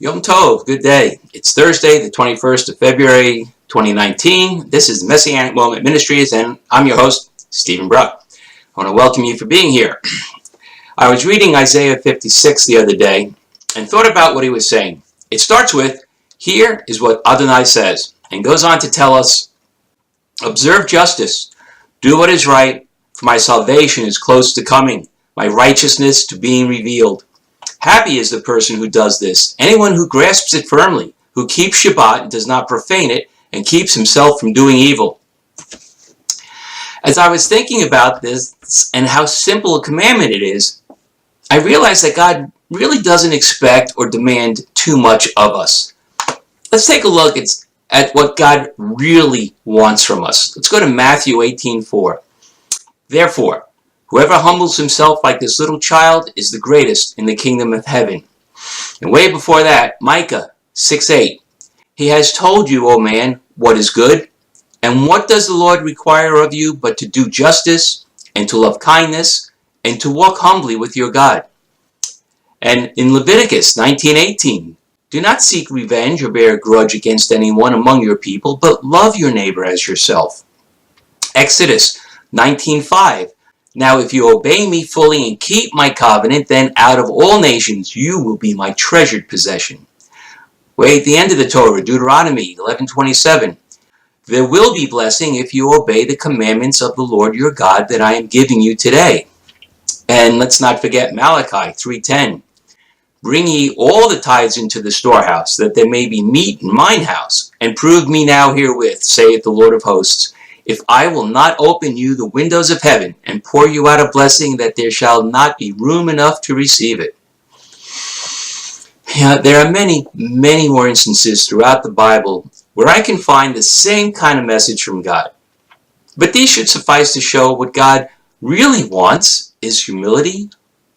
Yom Tov, good day. It's Thursday, the 21st of February, 2019. This is Messianic Moment Ministries, and I'm your host, Stephen Bruck. I want to welcome you for being here. I was reading Isaiah 56 the other day and thought about what he was saying. It starts with, "Here is what Adonai says," and goes on to tell us, "Observe justice, do what is right, for my salvation is close to coming, my righteousness to being revealed. Happy is the person who does this, anyone who grasps it firmly, who keeps Shabbat and does not profane it, and keeps himself from doing evil." As I was thinking about this and how simple a commandment it is, I realized that God really doesn't expect or demand too much of us. Let's take a look at what God really wants from us. Let's go to Matthew 18:4. "Therefore, whoever humbles himself like this little child is the greatest in the kingdom of heaven." And way before that, Micah 6:8. "He has told you, O man, what is good, and what does the Lord require of you but to do justice, and to love kindness, and to walk humbly with your God." And in Leviticus 19:18, "Do not seek revenge or bear a grudge against anyone among your people, but love your neighbor as yourself." Exodus 19:5, "Now if you obey me fully and keep my covenant, then out of all nations you will be my treasured possession." Way at the end of the Torah, Deuteronomy 11:27, "There will be blessing if you obey the commandments of the Lord your God that I am giving you today." And let's not forget Malachi 3:10, "Bring ye all the tithes into the storehouse, that there may be meat in mine house, and prove me now herewith, saith the Lord of hosts, if I will not open you the windows of heaven, and pour you out a blessing, that there shall not be room enough to receive it." There are many, many more instances throughout the Bible where I can find the same kind of message from God. But these should suffice to show what God really wants is humility,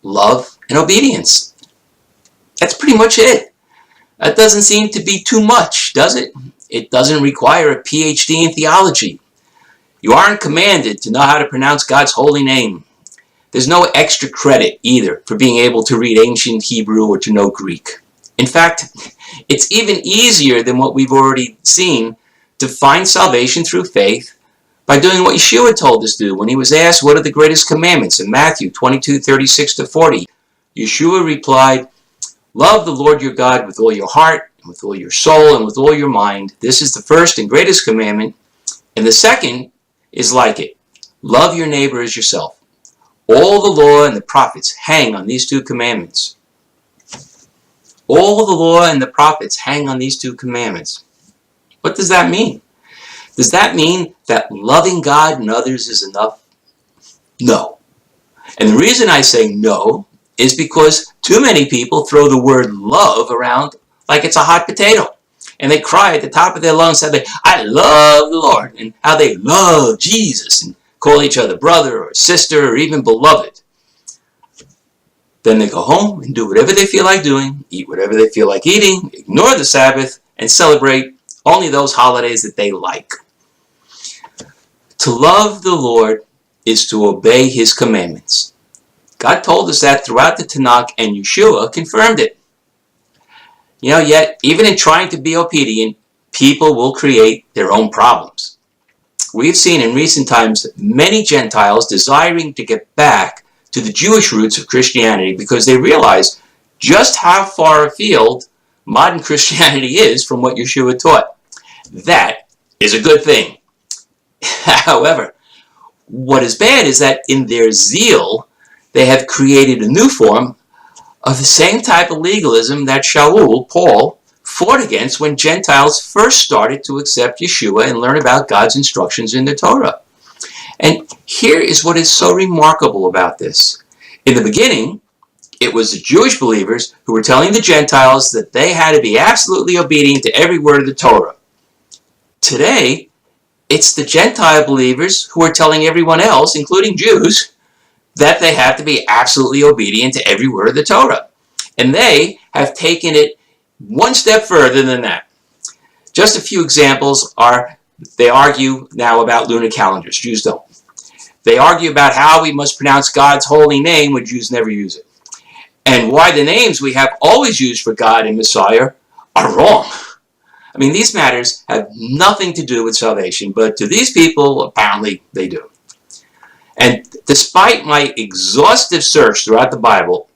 love, and obedience. That's pretty much it. That doesn't seem to be too much, does it? It doesn't require a PhD in theology. You aren't commanded to know how to pronounce God's holy name. There's no extra credit either for being able to read ancient Hebrew or to know Greek. In fact, it's even easier than what we've already seen to find salvation through faith by doing what Yeshua told us to do when he was asked, "What are the greatest commandments?" in Matthew 22:36-40. Yeshua replied, "Love the Lord your God with all your heart, and with all your soul, and with all your mind. This is the first and greatest commandment. And the second is like it. Love your neighbor as yourself. All the law and the prophets hang on these two commandments." All the law and the prophets hang on these two commandments. What does that mean? Does that mean that loving God and others is enough? No. And the reason I say no is because too many people throw the word love around like it's a hot potato. And they cry at the top of their lungs how "I love the Lord," and how they love Jesus, and call each other brother or sister or even beloved. Then they go home and do whatever they feel like doing, eat whatever they feel like eating, ignore the Sabbath, and celebrate only those holidays that they like. To love the Lord is to obey his commandments. God told us that throughout the Tanakh, and Yeshua confirmed it. Yet, even in trying to be obedient, people will create their own problems. We've seen in recent times many Gentiles desiring to get back to the Jewish roots of Christianity because they realize just how far afield modern Christianity is from what Yeshua taught. That is a good thing. However, what is bad is that in their zeal, they have created a new form of the same type of legalism that Paul, fought against when Gentiles first started to accept Yeshua and learn about God's instructions in the Torah. And here is what is so remarkable about this. In the beginning, it was the Jewish believers who were telling the Gentiles that they had to be absolutely obedient to every word of the Torah. Today, it's the Gentile believers who are telling everyone else, including Jews, that they have to be absolutely obedient to every word of the Torah. And they have taken it one step further than that. Just a few examples are, they argue now about lunar calendars. Jews don't. They argue about how we must pronounce God's holy name when Jews never use it. and why the names we have always used for God and Messiah are wrong. I mean, these matters have nothing to do with salvation, but to these people, apparently, they do. And despite my exhaustive search throughout the Bible,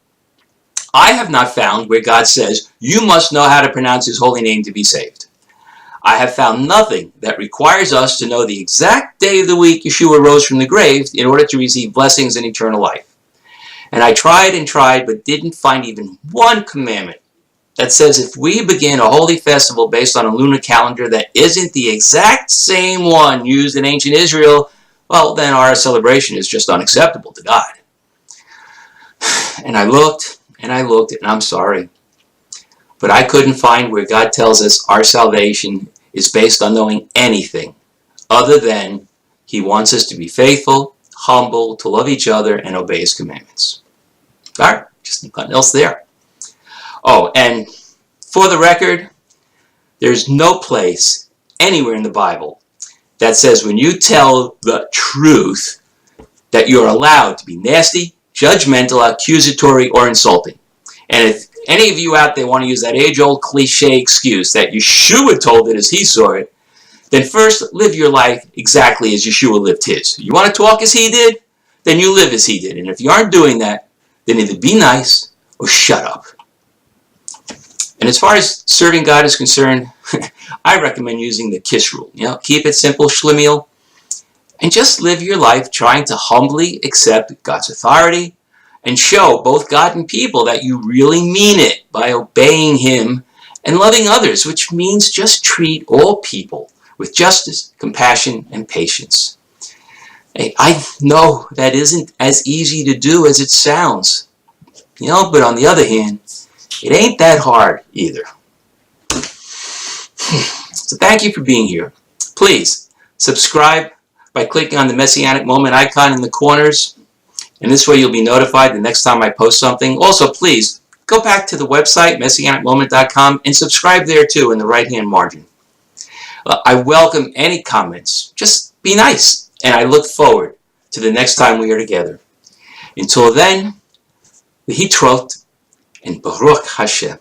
I have not found where God says, you must know how to pronounce his holy name to be saved. I have found nothing that requires us to know the exact day of the week Yeshua rose from the grave in order to receive blessings and eternal life. And I tried and tried, but didn't find even one commandment that says if we begin a holy festival based on a lunar calendar that isn't the exact same one used in ancient Israel, well, then our celebration is just unacceptable to God. And I looked, and I'm sorry, but I couldn't find where God tells us our salvation is based on knowing anything other than he wants us to be faithful, humble, to love each other, and obey his commandments. All right, just nothing else there. Oh, and for the record, there's no place anywhere in the Bible that says when you tell the truth that you're allowed to be nasty, judgmental, accusatory, or insulting. And if any of you out there want to use that age-old cliche excuse that Yeshua told it as he saw it, then first live your life exactly as Yeshua lived his. You want to talk as he did? Then you live as he did. And if you aren't doing that, then either be nice or shut up. And as far as serving God is concerned, I recommend using the KISS rule. Keep it simple, schlemiel, and just live your life trying to humbly accept God's authority and show both God and people that you really mean it by obeying him and loving others, which means just treat all people with justice, compassion, and patience. Hey, I know that isn't as easy to do as it sounds, but on the other hand, it ain't that hard either. So thank you for being here. Please subscribe by clicking on the Messianic Moment icon in the corners, and this way you'll be notified the next time I post something. Also, please go back to the website, messianicmoment.com, and subscribe there too in the right-hand margin. I welcome any comments. Just be nice, and I look forward to the next time we are together. Until then, Hitrot and Baruch Hashem.